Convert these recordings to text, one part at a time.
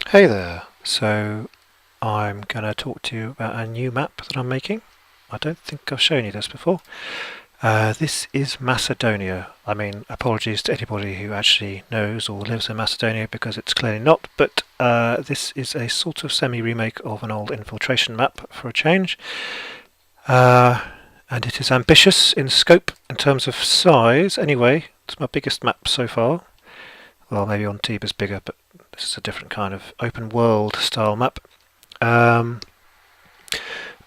Hey there, so I'm going to talk to you about a new map that I'm making. I don't think I've shown you this before. This is Macedonia. I mean, apologies to anybody who actually knows or lives in Macedonia because it's clearly not, but this is a sort of semi-remake of an old infiltration map for a change. And it is ambitious in scope in terms of size. Anyway, it's my biggest map so far. Well, maybe on Tiba's bigger, but this is a different kind of open world style map. But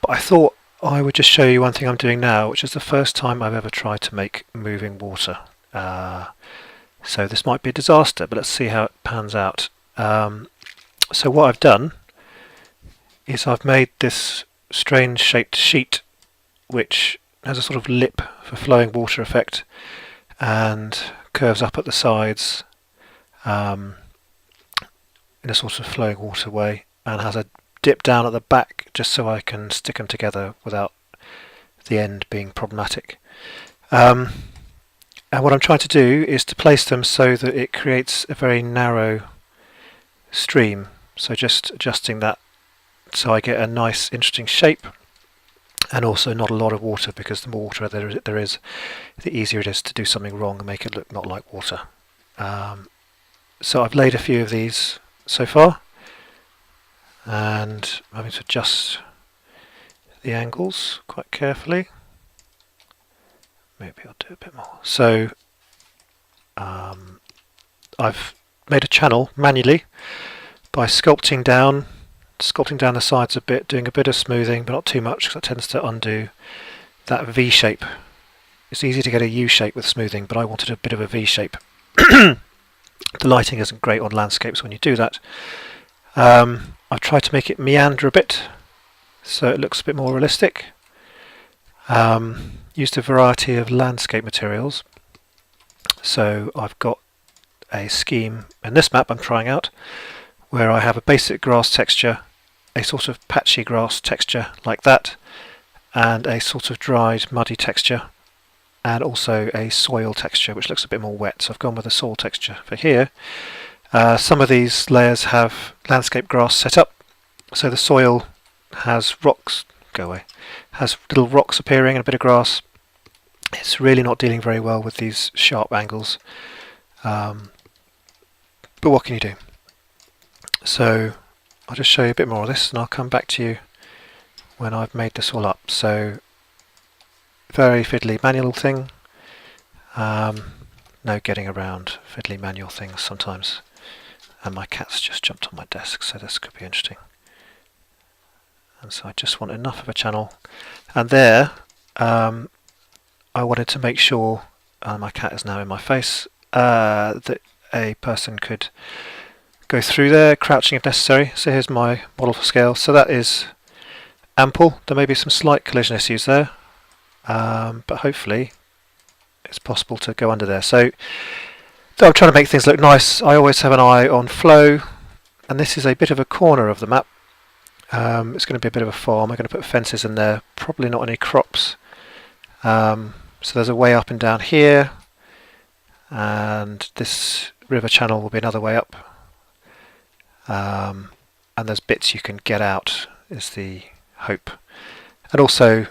I thought I would just show you one thing I'm doing now, which is the first time I've ever tried to make moving water. So this might be a disaster, but let's see how it pans out. So what I've done is I've made this strange shaped sheet which has a sort of lip for flowing water effect and curves up at the sides in a sort of flowing water way, and has a dip down at the back just so I can stick them together without the end being problematic. And what I'm trying to do is to place them so that it creates a very narrow stream, so just adjusting that so I get a nice interesting shape and also not a lot of water, because the more water there is, the easier it is to do something wrong and make it look not like water. So I've laid a few of these so far, and I'm having to adjust the angles quite carefully. Maybe I'll do a bit more. So I've made a channel manually by sculpting down the sides a bit, doing a bit of smoothing but not too much, because that tends to undo that V shape. It's easy to get a U shape with smoothing, but I wanted a bit of a V shape. The lighting isn't great on landscapes when you do that. I've tried to make it meander a bit so it looks a bit more realistic. Used a variety of landscape materials. So I've got a scheme in this map I'm trying out where I have a basic grass texture, a sort of patchy grass texture like that, and a sort of dried muddy texture, and also a soil texture which looks a bit more wet. So I've gone with a soil texture for here. Some of these layers have landscape grass set up, so the soil has rocks, has little rocks appearing and a bit of grass. It's really not dealing very well with these sharp angles, but what can you do? So I'll just show you a bit more of this and I'll come back to you when I've made this all up. So very fiddly manual thing, no getting around fiddly manual things sometimes. And my cat's just jumped on my desk, so this could be interesting. And so I just want enough of a channel, and there I wanted to make sure, my cat is now in my face, that a person could go through there, crouching if necessary. So here's my model for scale. So that is ample. There may be some slight collision issues there, but hopefully it's possible to go under there. So though I'm trying to make things look nice, I always have an eye on flow, and this is a bit of a corner of the map. It's going to be a bit of a farm. I'm going to put fences in there, probably not any crops. So there's a way up and down here, and this river channel will be another way up. And there's bits you can get out, is the hope. And also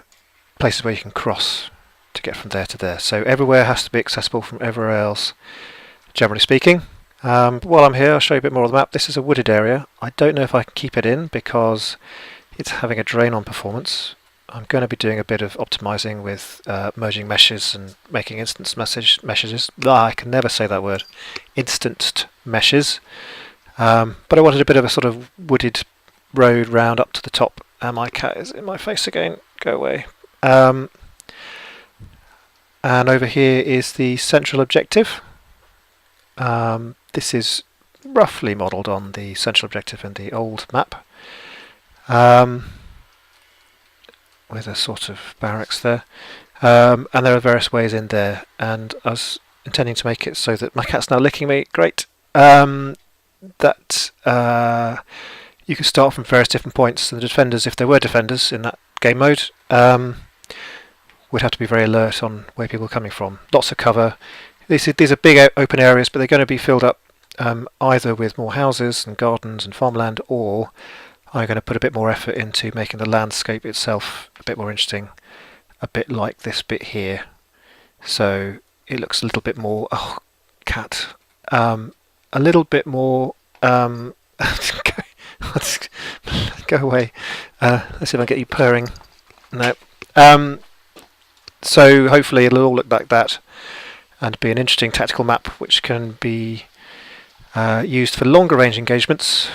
places where you can cross to get from there to there. So everywhere has to be accessible from everywhere else, generally speaking. But while I'm here, I'll show you a bit more of the map. This is a wooded area. I don't know if I can keep it in because it's having a drain on performance. I'm going to be doing a bit of optimizing with merging meshes and making instance meshes. I can never say that word. Instanced meshes. But I wanted a bit of a sort of wooded road round up to the top. And my cat is in my face again. Go away. And over here is the central objective. This is roughly modelled on the central objective in the old map, with a sort of barracks there, and there are various ways in there, and I was intending to make it so that my cat's now licking me, great, that you can start from various different points, and the defenders, if there were defenders in that game mode, would have to be very alert on where people are coming from. Lots of cover. These are big open areas, but they're going to be filled up either with more houses and gardens and farmland, or I'm going to put a bit more effort into making the landscape itself a bit more interesting, a bit like this bit here. So it looks a little bit more, oh, cat, a little bit more, go away, let's see if I can get you purring. No. So hopefully it'll all look like that and be an interesting tactical map which can be used for longer range engagements,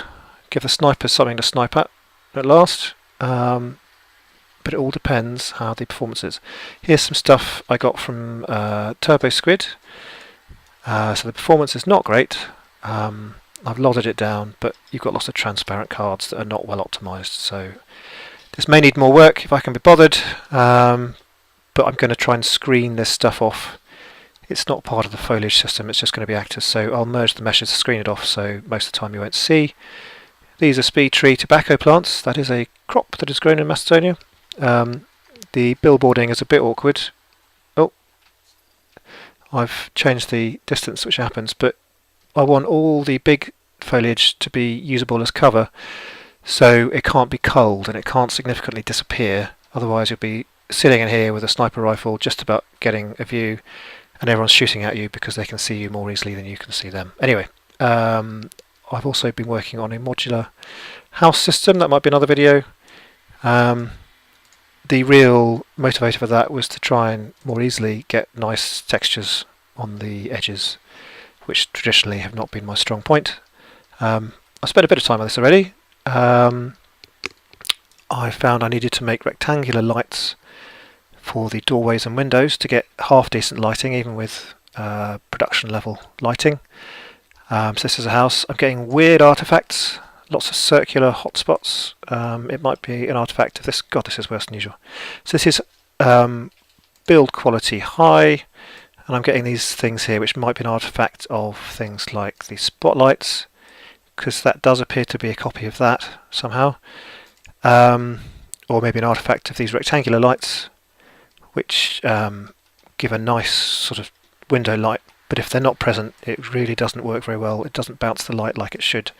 give the snipers something to snipe at last, but it all depends how the performance is. Here's some stuff I got from Turbo Squid. So the performance is not great. I've lodded it down, but you've got lots of transparent cards that are not well optimized, so this may need more work if I can be bothered, but I'm going to try and screen this stuff off. It's not part of the foliage system, it's just going to be actors, so I'll merge the meshes to screen it off, so most of the time you won't see. These are speed tree tobacco plants. That is a crop that is grown in Macedonia. The billboarding is a bit awkward. Oh, I've changed the distance which happens, but I want all the big foliage to be usable as cover, so it can't be culled and it can't significantly disappear, otherwise you'll be sitting in here with a sniper rifle just about getting a view and everyone's shooting at you because they can see you more easily than you can see them. Anyway, I've also been working on a modular house system. That might be another video. The real motivator for that was to try and more easily get nice textures on the edges, which traditionally have not been my strong point. I spent a bit of time on this already. I found I needed to make rectangular lights for the doorways and windows to get half decent lighting, even with production level lighting. So this is a house. I'm getting weird artifacts, lots of circular hotspots. It might be an artifact of this. God, this is worse than usual. So this is build quality high, and I'm getting these things here, which might be an artifact of things like the spotlights, because that does appear to be a copy of that somehow. Or maybe an artifact of these rectangular lights, which give a nice sort of window light, but if they're not present it really doesn't work very well. It doesn't bounce the light like it should,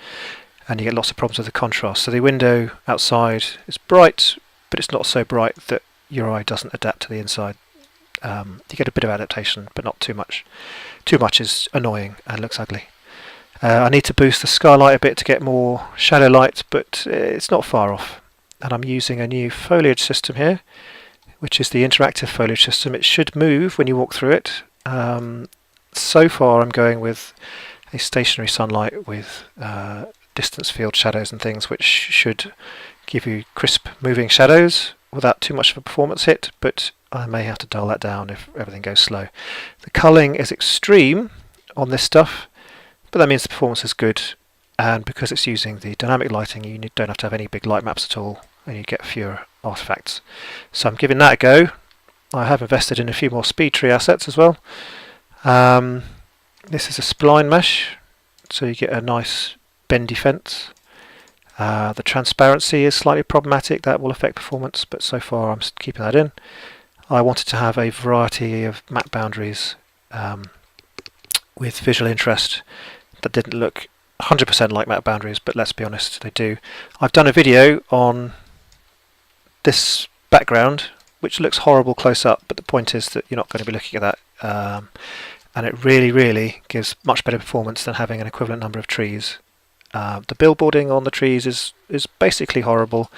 and you get lots of problems with the contrast. So the window outside is bright, but it's not so bright that your eye doesn't adapt to the inside. You get a bit of adaptation, but not too much. Too much is annoying and looks ugly. I need to boost the skylight a bit to get more shadow light, but it's not far off. And I'm using a new foliage system here, which is the interactive foliage system. It should move when you walk through it. So far I'm going with a stationary sunlight with distance field shadows and things, which should give you crisp moving shadows without too much of a performance hit, but I may have to dial that down if everything goes slow. The culling is extreme on this stuff, but that means the performance is good, and because it's using the dynamic lighting you don't have to have any big light maps at all, and you get fewer artifacts. So I'm giving that a go. I have invested in a few more speed tree assets as well. This is a spline mesh, so you get a nice bendy fence. The transparency is slightly problematic, that will affect performance, but so far I'm keeping that in. I wanted to have a variety of map boundaries with visual interest that didn't look 100% like map boundaries, but let's be honest, they do. I've done a video on this background, which looks horrible close up, but the point is that you're not going to be looking at that, and it really gives much better performance than having an equivalent number of trees. The billboarding on the trees is basically horrible,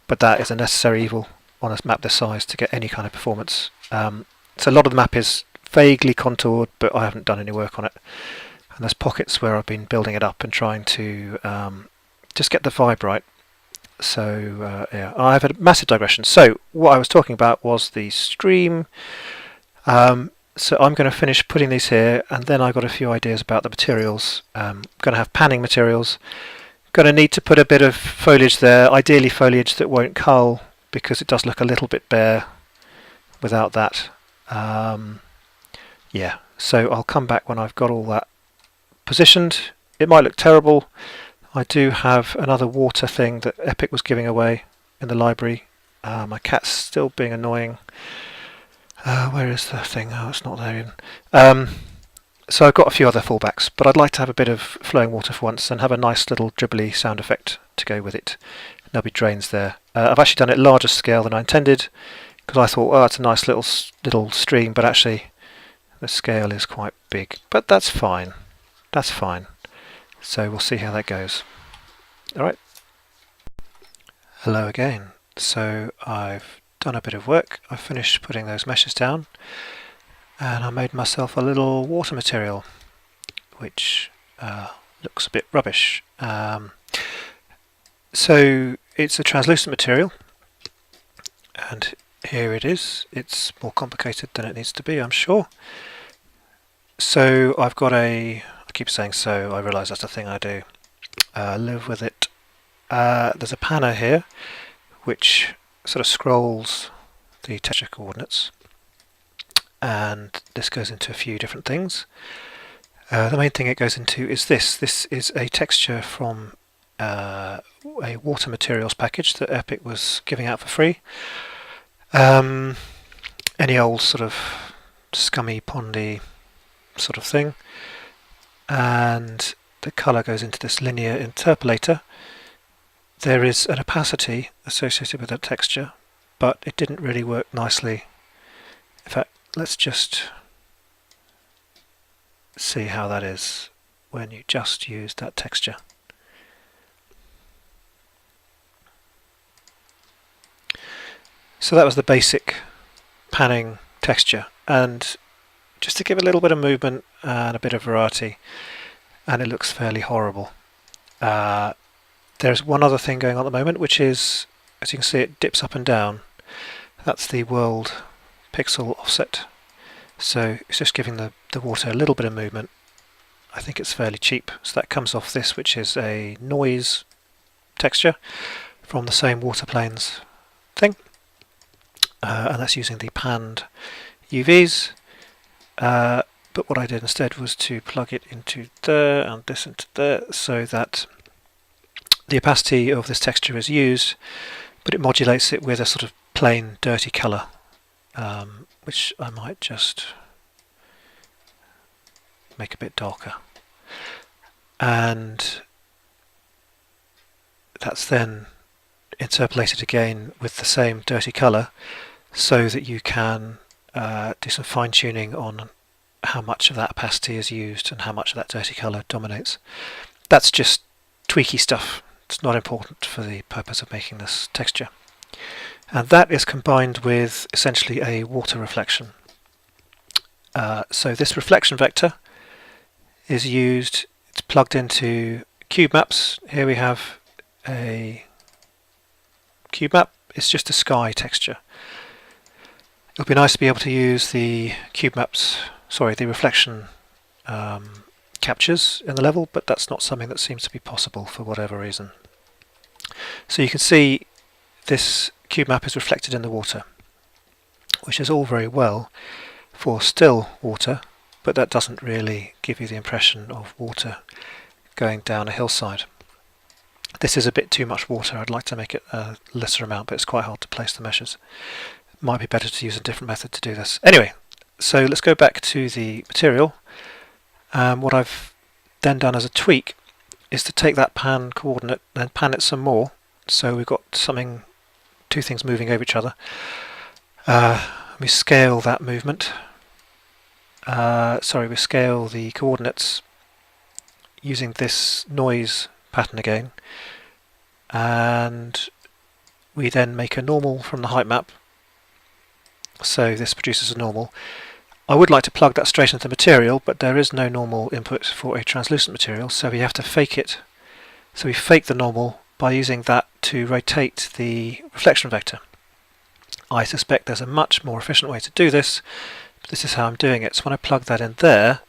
but that is a necessary evil on a map this size to get any kind of performance. So a lot of the map is vaguely contoured, but I haven't done any work on it. And there's pockets where I've been building it up and trying to just get the vibe right. So yeah, I have a massive digression. So what I was talking about was the stream. So I'm going to finish putting these here, and then I've got a few ideas about the materials. I'm going to have panning materials. Going to need to put a bit of foliage there, ideally foliage that won't cull, because it does look a little bit bare without that. Yeah, so I'll come back when I've got all that positioned. It might look terrible. I do have another water thing that Epic was giving away in the library. My cat's still being annoying. Where is the thing? Oh, it's not there. So I've got a few other fallbacks, but I'd like to have a bit of flowing water for once and have a nice little dribbly sound effect to go with it. There'll be drains there. I've actually done it larger scale than I intended because I thought, oh, it's a nice little stream, but actually the scale is quite big. But that's fine. That's fine. So we'll see how that goes. Alright. Hello again. So I've done a bit of work. I've finished putting those meshes down and I made myself a little water material which looks a bit rubbish. So it's a translucent material and here it is. It's more complicated than it needs to be, I'm sure. So I've got I keep saying so, I realise that's the thing I do. Live with it. There's a panner here which sort of scrolls the texture coordinates, and this goes into a few different things. The main thing it goes into is this. This is a texture from a water materials package that Epic was giving out for free. Any old sort of scummy, pondy sort of thing. And the colour goes into this linear interpolator. There is an opacity associated with that texture, but it didn't really work nicely. In fact, let's just see how that is when you just use that texture. So that was the basic panning texture, and just to give a little bit of movement and a bit of variety, and it looks fairly horrible. There's one other thing going on at the moment, which is, as you can see, it dips up and down. That's the world pixel offset. So it's just giving the water a little bit of movement. I think it's fairly cheap. So that comes off this, which is a noise texture from the same water planes thing. And that's using the panned UVs. But what I did instead was to plug it into there and this into there, so that the opacity of this texture is used, but it modulates it with a sort of plain dirty colour, which I might just make a bit darker. And that's then interpolated again with the same dirty colour, so that you can do some fine-tuning on how much of that opacity is used and how much of that dirty colour dominates. That's just tweaky stuff. It's not important for the purpose of making this texture. And that is combined with essentially a water reflection. So this reflection vector is used, it's plugged into cube maps. Here we have a cube map. It's just a sky texture. It would be nice to be able to use the the reflection captures in the level, but that's not something that seems to be possible for whatever reason. So you can see this cube map is reflected in the water, which is all very well for still water, but that doesn't really give you the impression of water going down a hillside. This is a bit too much water. I'd like to make it a lesser amount, but it's quite hard to place the meshes. It might be better to use a different method to do this. Anyway, so let's go back to the material. What I've then done as a tweak is to take that pan coordinate and pan it some more, so we've got two things moving over each other. We scale that movement. We scale the coordinates using this noise pattern again, and we then make a normal from the height map. So this produces a normal. I would like to plug that straight into the material, but there is no normal input for a translucent material, so we have to fake it. So we fake the normal by using that to rotate the reflection vector. I suspect there's a much more efficient way to do this, but this is how I'm doing it. So when I plug that in there,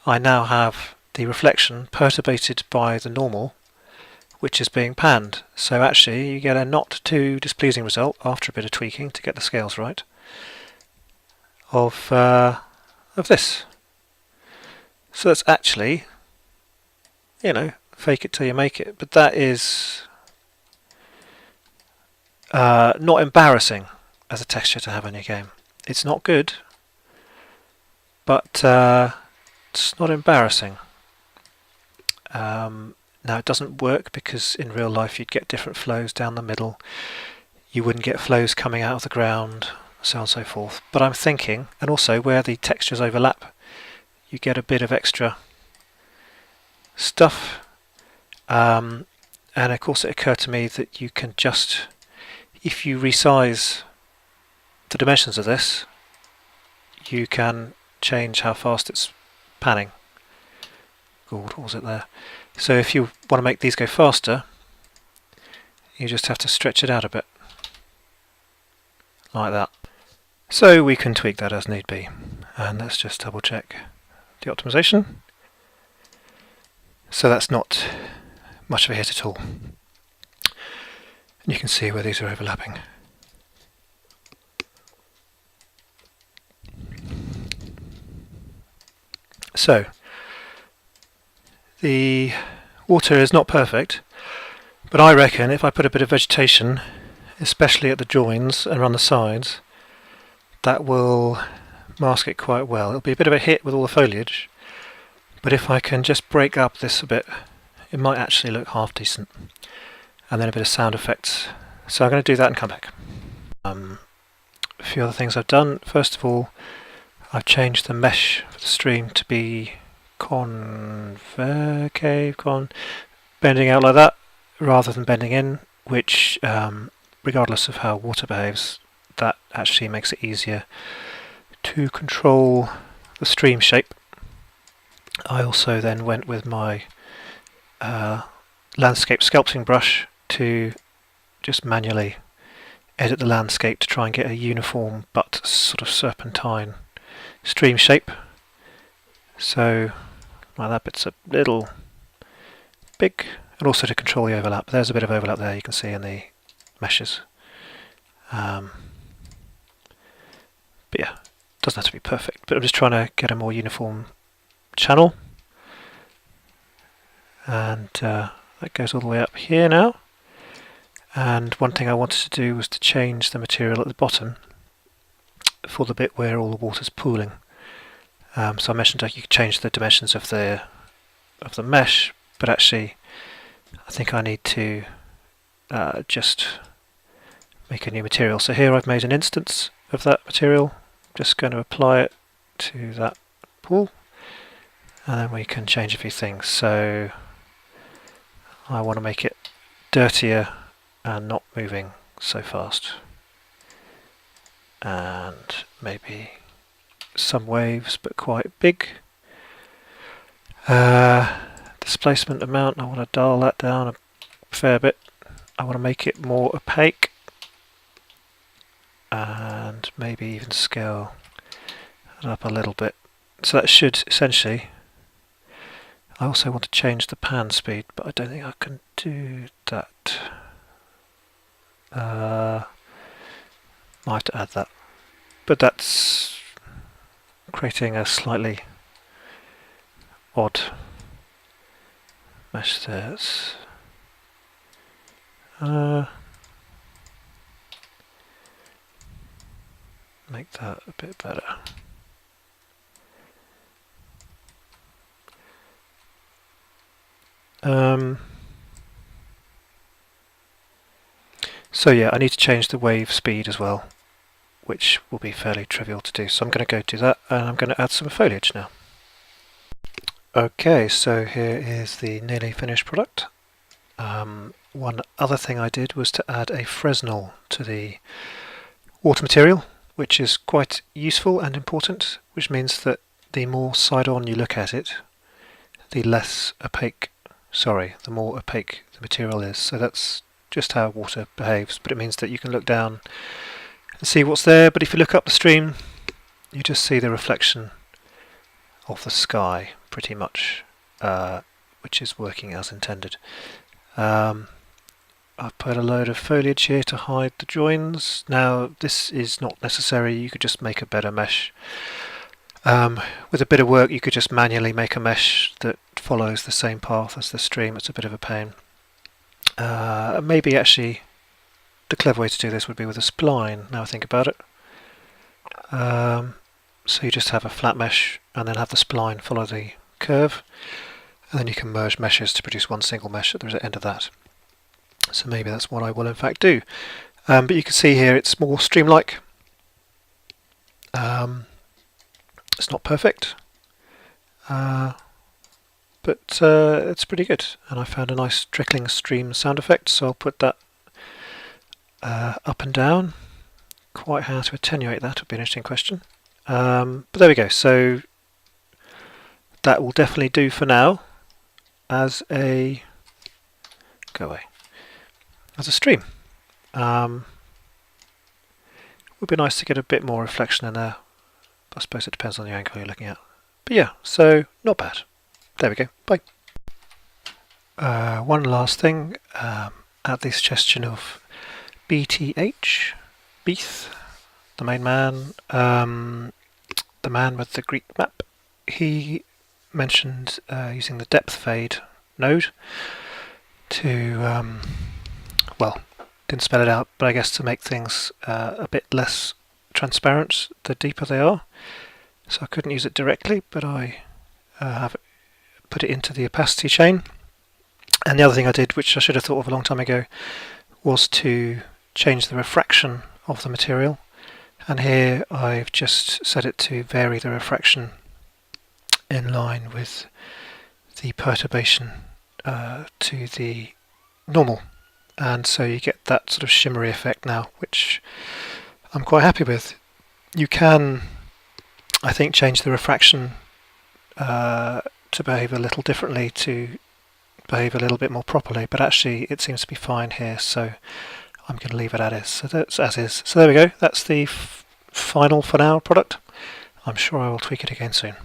I now have the reflection perturbated by the normal, which is being panned. So actually you get a not too displeasing result after a bit of tweaking to get the scales right of this. So that's actually, fake it till you make it, but that is not embarrassing as a texture to have in your game. It's not good, but It's not embarrassing. Now it doesn't work because in real life you'd get different flows down the middle. You wouldn't get flows coming out of the ground, so on and so forth. But I'm thinking, and also where the textures overlap, you get a bit of extra stuff. And of course it occurred to me that you can just, if you resize the dimensions of this, you can change how fast it's panning. God, what was it there? So if you want to make these go faster, you just have to stretch it out a bit, like that. So we can tweak that as need be. And let's just double check the optimization. So that's not much of a hit at all. And you can see where these are overlapping. So the water is not perfect, but I reckon if I put a bit of vegetation, especially at the joins and around the sides, that will mask it quite well. It'll be a bit of a hit with all the foliage, but if I can just break up this a bit, it might actually look half decent. And then a bit of sound effects. So I'm going to do that and come back. A few other things I've done. First of all, I've changed the mesh for the stream to be bending out like that rather than bending in, which regardless of how water behaves, that actually makes it easier to control the stream shape. I also then went with my landscape sculpting brush to just manually edit the landscape to try and get a uniform but sort of serpentine stream shape. So well, that bit's a little big, and also to control the overlap. There's a bit of overlap there you can see in the meshes. But yeah, doesn't have to be perfect, but I'm just trying to get a more uniform channel. And that goes all the way up here now. And one thing I wanted to do was to change the material at the bottom for the bit where all the water's pooling. So I mentioned that you could change the dimensions of the mesh, but actually I think I need to just make a new material. So here I've made an instance of that material. I'm just going to apply it to that pool, and then we can change a few things. So I want to make it dirtier and not moving so fast, and maybe some waves but quite big. Displacement amount, I want to dial that down a fair bit. I want to make it more opaque and maybe even scale it up a little bit. So that should essentially, I also want to change the pan speed, but I don't think I can do that. I have to add that, but that's creating a slightly odd mesh there. Make that a bit better. So yeah, I need to change the wave speed as well, which will be fairly trivial to do. So I'm going to go do that, and I'm going to add some foliage now. Okay, so here is the nearly finished product. One other thing I did was to add a fresnel to the water material, which is quite useful and important, which means that the more side-on you look at it, the more opaque the material is. So that's just how water behaves, but it means that you can look down and see what's there, but if you look up the stream, you just see the reflection of the sky, pretty much, which is working as intended. I've put a load of foliage here to hide the joins. Now this is not necessary, you could just make a better mesh. With a bit of work you could just manually make a mesh that follows the same path as the stream. It's a bit of a pain. Maybe actually the clever way to do this would be with a spline, now I think about it. So you just have a flat mesh and then have the spline follow the curve, and then you can merge meshes to produce one single mesh at the end of that. So maybe that's what I will in fact do. But you can see here it's more stream-like. It's not perfect, but it's pretty good. And I found a nice trickling stream sound effect, so I'll put that up and down. Quite how to attenuate that would be an interesting question. But there we go. So that will definitely do for now as a as a stream. Would be nice to get a bit more reflection in there. I suppose it depends on the angle you're looking at. But yeah, so not bad. There we go. Bye. One last thing, at the suggestion of BTH, Beath, the main man, the man with the Greek map, he mentioned using the depthfade node to, well, didn't spell it out, but I guess to make things a bit less transparent the deeper they are. So I couldn't use it directly, but I have put it into the opacity chain. And the other thing I did, which I should have thought of a long time ago, was to change the refraction of the material. And here I've just set it to vary the refraction in line with the perturbation to the normal. And so you get that sort of shimmery effect now, which I'm quite happy with. You can, I think, change the refraction to behave a little differently, to behave a little bit more properly, but actually it seems to be fine here, so I'm going to leave it as is. So that's as is. So there we go. That's the final for now product. I'm sure I will tweak it again soon.